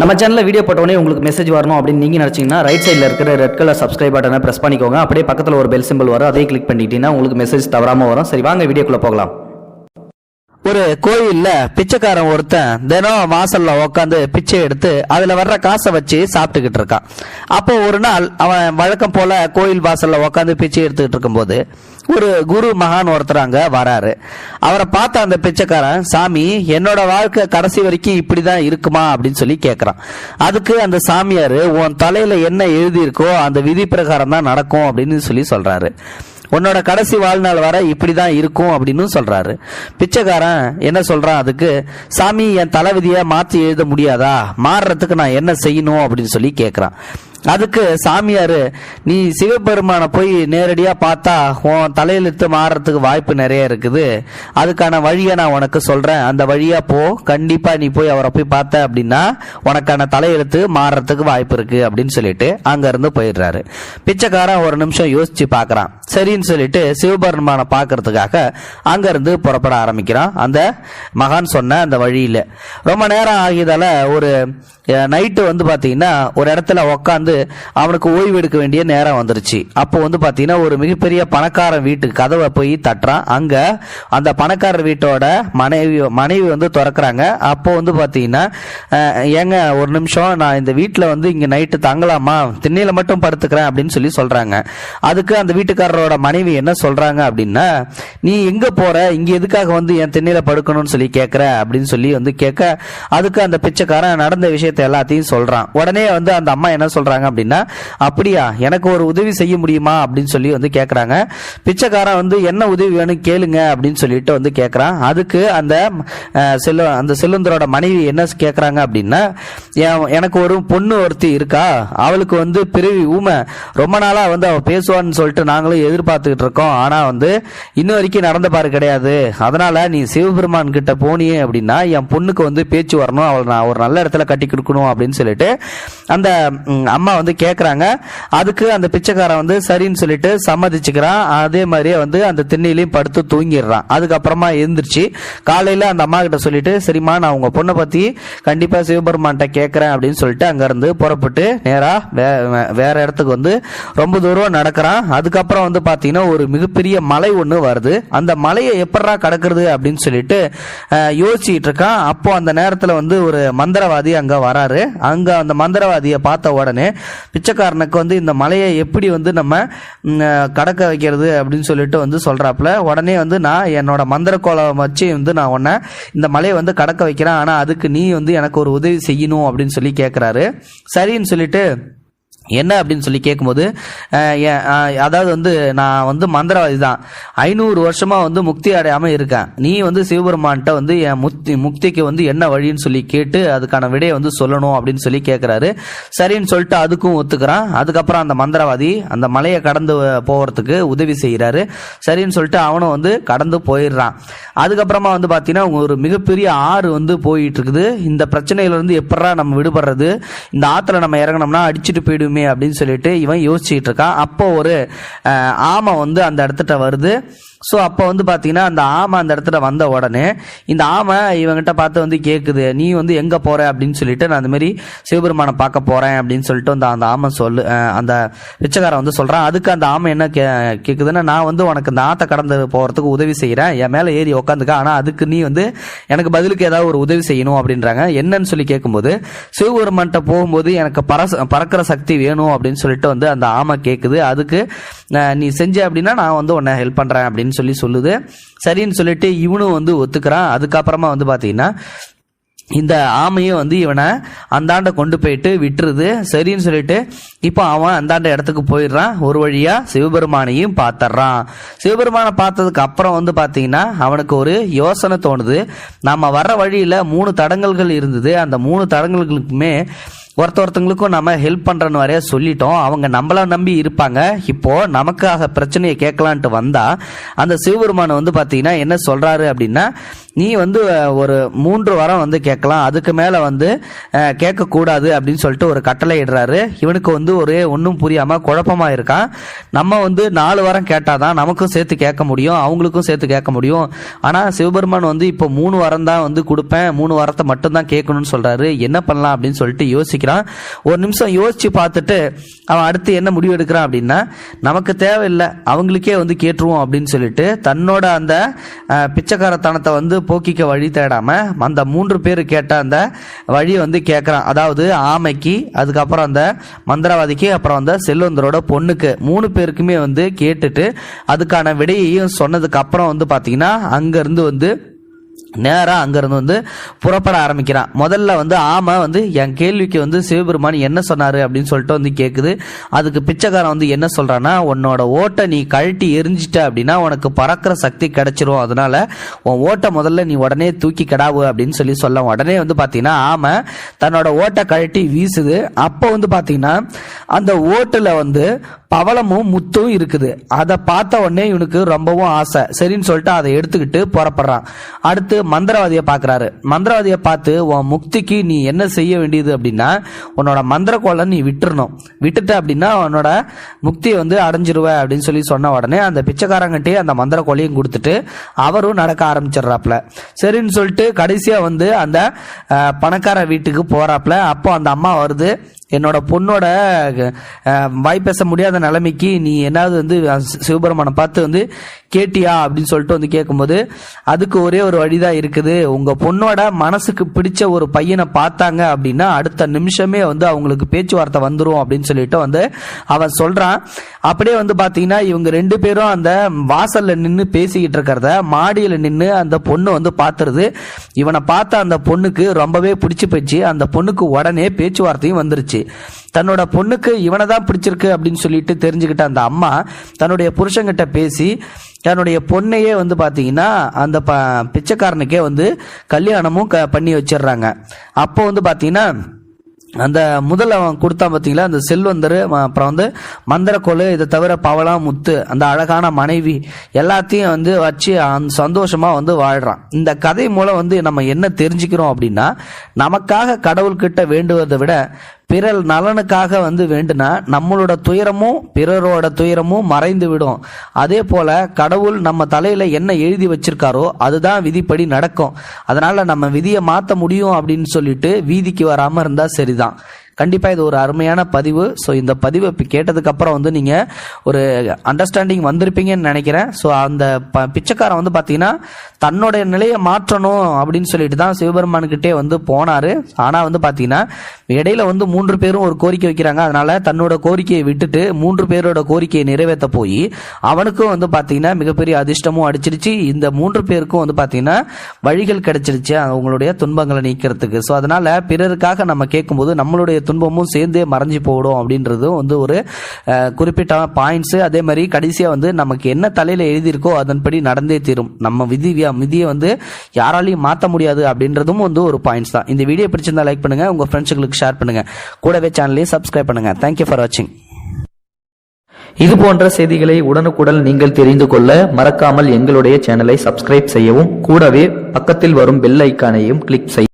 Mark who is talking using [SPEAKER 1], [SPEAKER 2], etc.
[SPEAKER 1] நம்ம சேனலில் வீடியோ போட்டோடனே உங்களுக்கு மெசேஜ் வரணும் அப்படின்னு நீங்கள் நினச்சிங்கன்னா ரைட் சைடில் இருக்கிற ரெட் கலர் சப்ஸ்கிரைப் பட்டனை ப்ரெஸ் பண்ணிக்கோங்க. அப்படியே பக்கத்தில் ஒரு பெல் சிம்பிள் வரும், அதையும் கிளிக் பண்ணிட்டீங்கன்னா உங்களுக்கு மெசேஜ் தவறாமல் வரும். சரி, வாங்க வீடியோக்குள்ளே போகலாம்.
[SPEAKER 2] ஒரு கோயில்ல பிச்சைக்காரன் ஒருத்தன் தினம் வாசல்ல உட்காந்து பிச்சை எடுத்து அதுல வர்ற காசை வச்சு சாப்பிட்டுக்கிட்டு இருக்கான். அப்போ ஒரு நாள் அவன் வழக்கம் போல கோயில் வாசல்ல உட்காந்து பிச்சை எடுத்துக்கிட்டு இருக்கும்போது ஒரு குரு மகான் ஒருத்தர் அங்க வராரு. அவரை பார்த்த அந்த பிச்சைக்காரன், சாமி, என்னோட வாழ்க்கை கடைசி வரைக்கும் இப்படிதான் இருக்குமா அப்படின்னு சொல்லி கேட்கறான். அதுக்கு அந்த சாமியாரு, உன் தலையில என்ன எழுதி இருக்கோ அந்த விதி பிரகாரம் தான் நடக்கும் அப்படின்னு சொல்லி சொல்றாரு. உன்னோட கடைசி வாழ்நாள் வர இப்படிதான் இருக்கும் அப்படின்னு சொல்றாரு. பிச்சைக்காரன் என்ன சொல்றான் அதுக்கு, சாமி, என் தலைவிதியை மாற்றி எழுத முடியாதா, மாறுறதுக்கு நான் என்ன செய்யணும் அப்படின்னு சொல்லி கேட்கறான். அதுக்கு சாமியாரு, நீ சிவபெருமானை போய் நேரடியா பார்த்தா உன் தலையெழுத்து மாறுறதுக்கு வாய்ப்பு நிறைய இருக்குது, அதுக்கான வழியை நான் உனக்கு சொல்றேன், அந்த வழியா போ, கண்டிப்பா நீ போய் அவரை போய் பார்த்த அப்படின்னா உனக்கான தலையெழுத்து மாறுறதுக்கு வாய்ப்பு இருக்கு அப்படின்னு சொல்லிட்டு அங்க இருந்து போயிடுறாரு. பிச்சைக்காரன் ஒரு நிமிஷம் யோசிச்சு பாக்குறான். சரின்னு சொல்லிட்டு சிவபெருமானை பார்க்கறதுக்காக அங்க இருந்து புறப்பட ஆரம்பிக்கிறான். அந்த மகான் சொன்ன அந்த வழியில ரொம்ப நேரம் ஆகியதால ஒரு நைட்டு வந்து பாத்தீங்கன்னா ஒரு இடத்துல உக்காந்து அவனுக்கு ஓய்வு எடுக்க வேண்டிய நேரம் வந்துருச்சு. அப்போ வந்து பாத்தீங்கன்னா ஒரு மிகப்பெரிய பணக்கார வீட்டுக்கு கதவை போய் தட்டுறான். அங்க அந்த பணக்காரர் வீட்டோட மனைவி வந்து திறக்கிறாங்க. அப்போ வந்து பாத்தீங்கன்னா, ஏங்க ஒரு நிமிஷம், நான் இந்த வீட்டுல வந்து இங்க நைட்டு தங்கலாமா, திண்ணையில மட்டும் படுத்துக்கிறேன் அப்படின்னு சொல்லி சொல்றாங்க. அதுக்கு அந்த வீட்டுக்காரரோட மனைவி என்ன சொல்றாங்க அப்படின்னா, நீ எங்க போற, இங்க எதுக்காக வந்து என் திண்ணையில படுக்கணும்னு சொல்லி கேட்கிற அப்படின்னு சொல்லி வந்து கேட்க, அதுக்கு அந்த பிச்சைக்காரன் நடந்த விஷயத்தை எல்லாத்தையும் சொல்றான். உடனே வந்து அந்த அம்மா என்ன சொல்றாங்க அப்படின்னா, அப்படியா, எனக்கு ஒரு உதவி செய்ய முடியுமா அப்படின்னு சொல்லி வந்து கேட்கறாங்க. பிச்சைக்காரன் வந்து என்ன உதவி வேணும் கேளுங்க அப்படின்னு சொல்லிட்டு வந்து கேட்கறான். அதுக்கு அந்த செல்லுந்தரோட மனைவி என்ன கேட்கறாங்க அப்படின்னா, எனக்கு ஒரு பொண்ணு ஒருத்தி இருக்கா, அவளுக்கு வந்து பிறவி ஊமை, ரொம்ப நாளா வந்து அவ பேசுவான்னு சொல்லிட்டு நாங்களும் எதிர்பார்த்துக்கிட்டு இருக்கோம், ஆனா வந்து இன்னும் வரைக்கும் நடந்த பாரு கிடையாது, அதனால நீ சிவபெருமான் கிட்ட போனியே அப்படின்னா என் பொண்ணுக்கு வந்து பேச்சு வரணும், அவள் நான் ஒரு நல்ல இடத்துல கட்டி கொடுக்கணும் அப்படின்னு சொல்லிட்டு அந்த அம்மா வந்து கேட்கறாங்க. அதுக்கு அந்த பிச்சைக்காரன் வந்து சரின்னு சொல்லிட்டு சம்மதிச்சுக்கிறான். அதே மாதிரியே வந்து அந்த திண்ணையிலையும் படுத்து தூங்கிடுறான். அதுக்கப்புறமா எழுந்திருச்சு காலையில அந்த அம்மா கிட்ட சொல்லிட்டு, சரிம்மா, நான் உங்க பொண்ணை பத்தி கண்டிப்பா சிவபெருமான்கிட்ட கேட்கறேன் அப்படின்னு சொல்லிட்டு அங்க இருந்து புறப்பட்டு நேரா வேற இடத்துக்கு வந்து ரொம்ப தூரம் நடக்கிறான். அதுக்கப்புறம் வந்து பாத்தீங்கன்னா ஒரு மிகப்பெரிய மலை ஒண்ணு வருது. அந்த மலையை எப்படா கடக்கிறது அப்படின்னு சொல்லிட்டு யோசிச்சுட்டு இருக்கான். அப்போ அந்த நேரத்துல வந்து ஒரு மந்திரவாதி அங்க வராரு. அங்க அந்த மந்திரவாதியை பார்த்த உடனே பிச்சைக்காரனுக்கு வந்து இந்த மலையை எப்படி வந்து நம்ம கடக்க வைக்கிறது அப்படின்னு சொல்லிட்டு வந்து சொல்றாப்புல. உடனே வந்து, நான் என்னோட மந்திர கோலம் வச்சு வந்து நான் உன்னை இந்த மலையை வந்து கடக்க வைக்கிறேன், ஆனா அதுக்கு நீ வந்து எனக்கு ஒரு உதவி செய்யணும் அப்படின்னு சொல்லி கேட்கிறாரு. சரின்னு சொல்லிட்டு என்ன அப்படின்னு சொல்லி கேட்கும்போது, அதாவது வந்து நான் வந்து மந்திரவாதி தான், 500 வருஷமா வந்து முக்தி அடையாம இருக்கேன், நீ வந்து சிவபெருமான்கிட்ட வந்து என் முக்திக்கு வந்து என்ன வழின்னு சொல்லி கேட்டு அதுக்கான விடையை வந்து சொல்லணும் அப்படின்னு சொல்லி கேட்கிறாரு. சரின்னு சொல்லிட்டு அதுக்கும் ஒத்துக்கிறான். அதுக்கப்புறம் அந்த மந்திரவாதி அந்த மலையை கடந்து போறதுக்கு உதவி செய்யறாரு. சரின்னு சொல்லிட்டு அவனும் வந்து கடந்து போயிடுறான். அதுக்கப்புறமா வந்து பாத்தீங்கன்னா ஒரு மிகப்பெரிய ஆறு வந்து போயிட்டு இருக்குது. இந்த பிரச்சனையில இருந்து எப்படா நம்ம விடுபடுறது, இந்த ஆத்துல நம்ம இறங்கணும்னா அடிச்சுட்டு போயிடுவோம் அப்படின்னு சொல்லிட்டு இவன் யோசிச்சுட்டு இருக்கான். அப்போ ஒரு ஆமை வந்து அந்த இடத்துல வருது. ஸோ அப்போ வந்து பார்த்தீங்கன்னா அந்த ஆமை அந்த இடத்துல வந்த உடனே இந்த ஆமை இவங்கிட்ட பார்த்து வந்து கேட்குது, நீ வந்து எங்கே போற அப்படின்னு சொல்லிட்டு, நான் அந்த மாதிரி சிவபெருமானை பார்க்க போறேன் அப்படின்னு சொல்லிட்டு அந்த ஆமை அந்த பிச்சைக்காரன் வந்து சொல்றான். அதுக்கு அந்த ஆமை என்ன கேட்குதுன்னா, நான் வந்து உனக்கு இந்த ஆற்றை கடந்து போறதுக்கு உதவி செய்யறேன், என் மேலே ஏறி உட்காந்துக்க, ஆனால் அதுக்கு நீ வந்து எனக்கு பதிலுக்கு ஏதாவது ஒரு உதவி செய்யணும் அப்படின்றாங்க. என்னன்னு சொல்லி கேட்கும்போது, சிவபெருமான்கிட்ட போகும்போது எனக்கு பறக்கிற சக்தி வேணும் அப்படின்னு சொல்லிட்டு வந்து அந்த ஆமை கேட்குது. அதுக்கு நீ செஞ்ச அப்படின்னா நான் வந்து உன்னை ஹெல்ப் பண்றேன் அப்படின்னு சொல்லி சொல்லுது. சரின்னு சொல்லிட்டு இவனும் வந்து ஒத்துக்கிறான். அதுக்கப்புறமா வந்து பாத்தீங்கன்னா இந்த ஆமையும் வந்து இவனை அந்தாண்ட கொண்டு போயிட்டு விட்டுருது. சரின்னு சொல்லிட்டு இப்போ அவன் அந்தாண்ட இடத்துக்கு போயிடுறான். ஒரு வழியா சிவபெருமானையும் பார்த்துடுறான். சிவபெருமானை பார்த்ததுக்கு அப்புறம் வந்து பாத்தீங்கன்னா அவனுக்கு ஒரு யோசனை தோணுது. நாம வர்ற வழியில 3 தடங்கல்கள் இருந்தது. அந்த 3 தடங்கல்களுக்குமே ஒருத்தவங்களுக்கும் நம்ம ஹெல்ப் பண்றன்னு வரைய சொல்லிட்டோம், அவங்க நம்மள நம்பி இருப்பாங்க. இப்போ நமக்காக பிரச்சனையை கேட்கலான்ட்டு வந்தா அந்த சிவபெருமான் வந்து பாத்தீங்கன்னா என்ன சொல்றாரு அப்படின்னா, நீ வந்து ஒரு 3 வாரம் வந்து கேட்கலாம், அதுக்கு மேல வந்து கேட்கக்கூடாது அப்படின்னு சொல்லிட்டு ஒரு கட்டளை இடுறாரு. இவனுக்கு வந்து ஒரு ஒன்றும் புரியாம குழப்பமா இருக்கான். நம்ம வந்து 4 வாரம் கேட்டாதான் நமக்கும் சேர்த்து கேட்க முடியும், அவங்களுக்கும் சேர்த்து கேட்க முடியும். ஆனா சிவபெருமான் வந்து இப்போ 3 வாரம் தான் வந்து கொடுப்பேன், 3 வாரத்தை மட்டும் தான் கேட்கணும்னு சொல்றாரு. என்ன பண்ணலாம் அப்படின்னு சொல்லிட்டு யோசிக்கிறான். ஒரு நிமிஷம் யோசிச்சு பார்த்துட்டு அவன் அடுத்து என்ன முடிவு எடுக்கிறான் அப்படின்னா, நமக்கு தேவையில்லை, அவங்களுக்கே வந்து கேட்டுருவோம் அப்படின்னு சொல்லிட்டு தன்னோட அந்த பிச்சைக்காரத்தனத்தை வந்து போக்கிக்க வழி தேடாம அந்த 3 பேர் கேட்ட அந்த வழியை வந்து கேட்கறான். அதாவது ஆமைக்கு, அதுக்கப்புறம் அந்த மந்திரவாதிக்கு, அப்புறம் அந்த செல்வந்தரோட பொண்ணுக்கு 3 பேருக்குமே வந்து கேட்டுட்டு அதுக்கான விடையையும் சொன்னதுக்கு அப்புறம் வந்து பாத்தீங்கன்னா அங்கிருந்து வந்து நேரா அங்கிருந்து வந்து புறப்பட ஆரம்பிக்கிறான். முதல்ல வந்து ஆமை வந்து என் கேள்விக்கு வந்து சிவபெருமான் என்ன சொன்னாரு அப்படின்னு சொல்லிட்டு வந்து கேக்குது. அதுக்கு பிச்சைக்காரன் வந்து என்ன சொல்றான்னா, உன்னோட ஓட்டை நீ கழட்டி எரிஞ்சிட்ட அப்படின்னா உனக்கு பறக்கிற சக்தி கிடைச்சிரும், அதனால உன் ஓட்டை முதல்ல நீ உடனே தூக்கி கிடாவு அப்படின்னு சொல்ல உடனே வந்து பாத்தீங்கன்னா ஆமை தன்னோட ஓட்டை கழட்டி வீசுது. அப்போ வந்து பாத்தீங்கன்னா அந்த ஓட்டுல வந்து பவளமும் முத்தும் இருக்குது. அதை பார்த்த உடனே இவனுக்கு ரொம்பவும் ஆசை. சரின்னு சொல்லிட்டு அதை எடுத்துக்கிட்டு புறப்படுறான். அடுத்து மந்திரவாதியை பார்க்கறாரு. மந்திரவாதியை பார்த்து, உன் முக்திக்கு நீ என்ன செய்ய வேண்டியது அப்படின்னா, உன்னோட மந்திர கோலை நீ விட்டுறணும், விட்டுட்ட அப்படின்னா உன்னோட முக்தியை வந்து அடைஞ்சிருவ அப்படின்னு சொன்ன உடனே அந்த பிச்சைக்காரங்கிட்டே அந்த மந்திர கோலையும் கொடுத்துட்டு அவரும் நடக்க ஆரம்பிச்சிடுறாப்ல. சரின்னு சொல்லிட்டு கடைசியா வந்து அந்த பணக்கார வீட்டுக்கு போறாப்ல. அப்போ அந்த அம்மா வருது, என்னோட பொண்ணோட வாய் பேச முடியாத நிலைமைக்கு நீ என்னாவது வந்து சிவபெருமானை பார்த்து வந்து கேட்டியா அப்படின்னு சொல்லிட்டு வந்து கேட்கும்போது, அதுக்கு ஒரே ஒரு வழிதான் இருக்குது, உங்க பொண்ணோட மனசுக்கு பிடிச்ச ஒரு பையனை பார்த்தாங்க அப்படின்னா அடுத்த நிமிஷமே வந்து அவங்களுக்கு பேச்சுவார்த்தை வந்துரும் அப்படின்னு சொல்லிட்டு வந்து அவன் சொல்றான். அப்படியே வந்து பாத்தீங்கன்னா இவங்க 2 பேரும் அந்த வாசல்ல நின்று பேசிக்கிட்டு இருக்கிறத மாடியில நின்று அந்த பொண்ணு வந்து பாத்துருது. இவனை பார்த்த அந்த பொண்ணுக்கு ரொம்பவே பிடிச்சு போச்சு. அந்த பொண்ணுக்கு உடனே பேச்சுவார்த்தையும் வந்துருச்சு. தன்னோட பொண்ணுக்கு இவனை தான் பிடிச்சிருக்கு அப்படின்னு சொல்லிட்டு தெரிஞ்சுக்கிட்ட அந்த அம்மா தன்னுடைய புருஷன்கிட்ட பேசி தன்னுடைய பொண்ணையே வந்து பாத்தீங்கன்னா அந்த பிச்சைக்காரனுக்கே வந்து கல்யாணமும் பண்ணி வச்சிடுறாங்க. அப்போ வந்து பாத்தீங்கன்னா அந்த முதல்ல அவன் கொடுத்தான் பார்த்தீங்களா, அந்த செல்வந்தர், அப்புறம் வந்து மந்திரக்கோள், இதை தவிர பவளம் முத்து, அந்த அழகான மனைவி எல்லாத்தையும் வந்து வச்சு சந்தோஷமா வந்து வாழ்றான். இந்த கதை மூலம் வந்து நம்ம என்ன தெரிஞ்சுக்கிறோம் அப்படின்னா, நமக்காக கடவுள்கிட்ட வேண்டுவதை விட பிறர் நலனுக்காக வந்து வேண்டுனா நம்மளோட துயரமும் பிறரோட துயரமும் மறைந்து விடும். அதே போல கடவுள் நம்ம தலையில என்ன எழுதி வச்சிருக்காரோ அதுதான் விதிப்படி நடக்கும். அதனால நம்ம விதியை மாற்ற முடியும் அப்படின்னு சொல்லிட்டு வீதிக்கு வராம இருந்தா சரிதான். கண்டிப்பா இது ஒரு அருமையான பதிவு. ஸோ இந்த பதிவை கேட்டதுக்கு அப்புறம் வந்து நீங்க ஒரு அண்டர்ஸ்டாண்டிங் வந்திருப்பீங்கன்னு நினைக்கிறேன். ஸோ அந்த பிச்சைக்காரன் வந்து பாத்தீங்கன்னா தன்னோட நிலையை மாற்றணும் அப்படின்னு சொல்லிட்டு தான் சிவபெருமான்கிட்டே வந்து போனாரு. ஆனா வந்து பாத்தீங்கன்னா இடையில வந்து 3 பேரும் ஒரு கோரிக்கை வைக்கிறாங்க. அதனால தன்னோட கோரிக்கையை விட்டுட்டு 3 பேரோட கோரிக்கையை நிறைவேற்ற போய் அவனுக்கும் வந்து பாத்தீங்கன்னா மிகப்பெரிய அதிர்ஷ்டமும் அடிச்சிருச்சு. இந்த 3 பேருக்கும் வந்து பாத்தீங்கன்னா வழிகள் கிடைச்சிருச்சு அவங்களுடைய துன்பங்களை நீக்கிறதுக்கு. ஸோ அதனால பிறருக்காக நம்ம கேட்கும்போது நம்மளுடைய துன்பமும் சேர்ந்தே மறைஞ்சு போடும் அப்படின்றதும் வந்து ஒரு குறிப்பிட்ட பாயிண்ட்ஸ். அதே மாதிரி கடைசியா வந்து நமக்கு என்ன தலையில எழுதியிருக்கோ அதன்படி நடந்தே தீரும். நம்ம விதியை வந்து யாராலையும் மாற்ற முடியாது அப்படின்றதும் வந்து ஒரு பாயிண்ட்ஸ் தான். இந்த வீடியோ பிடிச்சிருந்தா லைக் பண்ணுங்க, உங்க ஃப்ரெண்ட்ஸுங்களுக்கு ஷேர் பண்ணுங்க, கூடவே சேனலையும் சப்ஸ்கிரைப் பண்ணுங்க. தேங்க்யூ ஃபார் வாட்சிங்.
[SPEAKER 1] இது போன்ற செய்திகளை உடனுக்குடன் நீங்கள் தெரிந்து கொள்ள மறக்காமல் எங்களுடைய சேனலை சப்ஸ்கிரைப் செய்யவும், கூடவே பக்கத்தில் வரும் பெல் ஐக்கானையும் கிளிக் செய்யவும்.